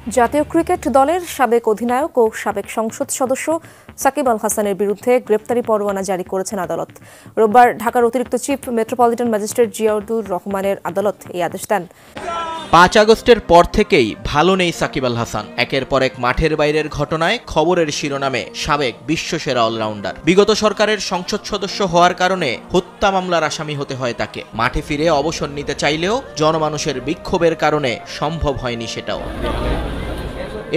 জাতীয় ক্রিকেট দলের সাবেক অধিনায়ক ও সাবেক সংসদ সদস্য সাকিব আল হাসানের বিরুদ্ধে গ্রেপ্তারি পরোয়ানা জারি করেছেন আদালত। রোববার ঢাকার অতিরিক্ত চিফ মেট্রোপলিটন ম্যাজিস্ট্রেট জিয়াউর রহমানের আদালত এই আদেশ দেন। ৫ আগস্টের পর থেকেই ভালো নেই সাকিব আল হাসান। একের পর এক মাঠের বাইরের ঘটনায় খবরের শিরোনামে সাবেক বিশ্বসেরা অলরাউন্ডার। বিগত সরকারের সংসদ সদস্য হওয়ার কারণে হত্যা মামলার আসামি হতে হয় তাকে। মাঠে ফিরে অবসর নিতে চাইলেও জনমানুষের বিক্ষোভের কারণে সম্ভব হয়নি সেটাও।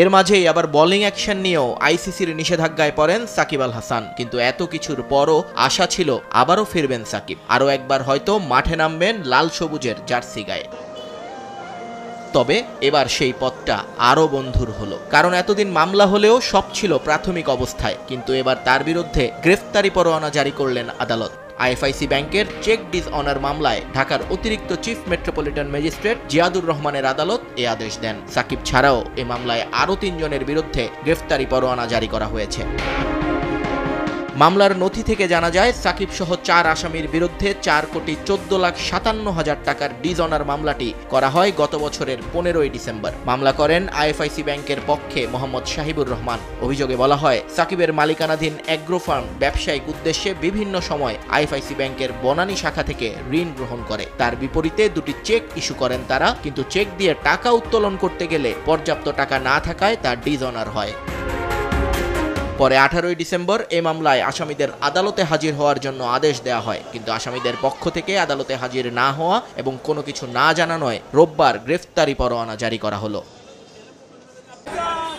এর মাঝেই আবার বোলিং অ্যাকশন নিয়েও আইসিসির নিষেধাজ্ঞায় পড়েন সাকিব আল হাসান। কিন্তু এত কিছুর পরও আশা ছিল আবারও ফিরবেন সাকিব, আরও একবার হয়তো মাঠে নামবেন লাল সবুজের জার্সি গায়ে। তবে এবার সেই পথটা আরও বন্ধুর হলো, কারণ এতদিন মামলা হলেও সব ছিল প্রাথমিক অবস্থায়। কিন্তু এবার তার বিরুদ্ধে গ্রেফতারি পরোয়ানা জারি করলেন আদালত। আইএফআইসি ব্যাংকের চেক ডিসঅনার মামলায় ঢাকার অতিরিক্ত চিফ মেট্রোপলিটন ম্যাজিস্ট্রেট জিয়াউর রহমানের আদালত এ আদেশ দেন। সাকিব ছাড়াও এ মামলায় আরও ৩ জনের বিরুদ্ধে গ্রেফতারি পরোয়ানা জারি করা হয়েছে। মামলার নথি থেকে জানা যায়, সাকিব সহ 4 আসামির বিরুদ্ধে 4,14,57,000 টাকার ডিসঅনার মামলাটি করা হয় গত বছরের 15ই ডিসেম্বর। মামলা করেন আইএফআইসি ব্যাংকের পক্ষে মোহাম্মদ শাহিবুর রহমান। অভিযোগে বলা হয়, সাকিবের মালিকানাধীন অ্যাগ্রো ফার্ম ব্যবসায়িক উদ্দেশ্যে বিভিন্ন সময় আইএফআইসি ব্যাংকের বনানী শাখা থেকে ঋণ গ্রহণ করে। তার বিপরীতে 2টি চেক ইস্যু করেন তারা, কিন্তু চেক দিয়ে টাকা উত্তোলন করতে গেলে পর্যাপ্ত টাকা না থাকায় তা ডিসঅনার হয়। পরে 18ই ডিসেম্বর এ মামলায় আসামিদের আদালতে হাজির হওয়ার জন্য আদেশ দেওয়া হয়, কিন্তু আসামিদের পক্ষ থেকে আদালতে হাজির না হওয়া এবং কোনো কিছু না জানানোয় রোববার গ্রেফতারি পরোয়ানা জারি করা হলো।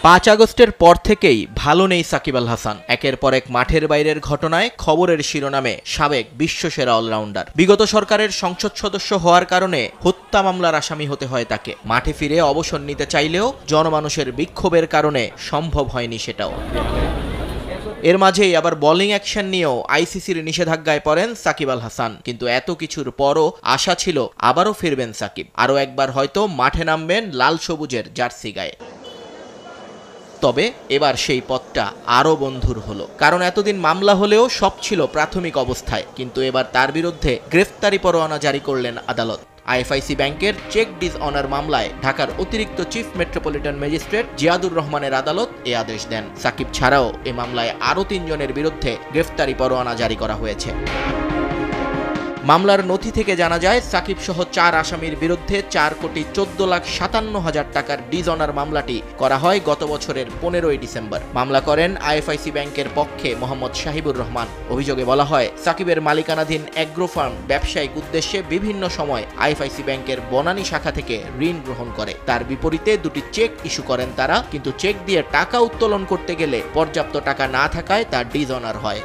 ৫ আগস্টের পর থেকেই ভালো নেই সাকিব আল হাসান। একের পর এক মাঠের বাইরের ঘটনায় খবরের শিরোনামে সাবেক বিশ্বসেরা অলরাউন্ডার। বিগত সরকারের সংসদ সদস্য হওয়ার কারণে হত্যা মামলার আসামি হতে হয় তাকে। মাঠে ফিরে অবসর নিতে চাইলেও জনমানুষের বিক্ষোভের কারণে সম্ভব হয়নি সেটাও। এর মাঝেই আবার বোলিং অ্যাকশন নিয়েও আইসিসির নিষেধাজ্ঞায় পড়েন সাকিব আল হাসান। কিন্তু এত কিছুর পরও আশা ছিল আবারও ফিরবেন সাকিব, আরও একবার হয়তো মাঠে নামবেন লাল সবুজের জার্সি গায়ে। তবে এবার সেই পথটা আরও বন্ধুর হলো, কারণ এতদিন মামলা হলেও সব ছিল প্রাথমিক অবস্থায়। কিন্তু এবার তার বিরুদ্ধে গ্রেফতারি পরোয়ানা জারি করলেন আদালত। আইএফআইসি ব্যাংকের চেক ডিসঅনার মামলায় ঢাকার অতিরিক্ত চিফ মেট্রোপলিটন ম্যাজিস্ট্রেট জিয়াউর রহমানের আদালত এ আদেশ দেন। সাকিব ছাড়াও এ মামলায় আরও ৩ জনের বিরুদ্ধে গ্রেফতারি পরোয়ানা জারি করা হয়েছে। মামলার নথি থেকে জানা যায়, সাকিব সহ 4 আসামির বিরুদ্ধে 4,14,57,000 টাকার ডিসঅনার মামলাটি করা হয় গত বছরের 15ই ডিসেম্বর। মামলা করেন আইএফআইসি ব্যাংকের পক্ষে মোহাম্মদ শাহিবুর রহমান। অভিযোগে বলা হয়, সাকিবের মালিকানাধীন অ্যাগ্রো ফার্ম ব্যবসায়িক উদ্দেশ্যে বিভিন্ন সময় আইএফআইসি ব্যাংকের বনানী শাখা থেকে ঋণ গ্রহণ করে। তার বিপরীতে 2টি চেক ইস্যু করেন তারা, কিন্তু চেক দিয়ে টাকা উত্তোলন করতে গেলে পর্যাপ্ত টাকা না থাকায় তা ডিসঅনার হয়।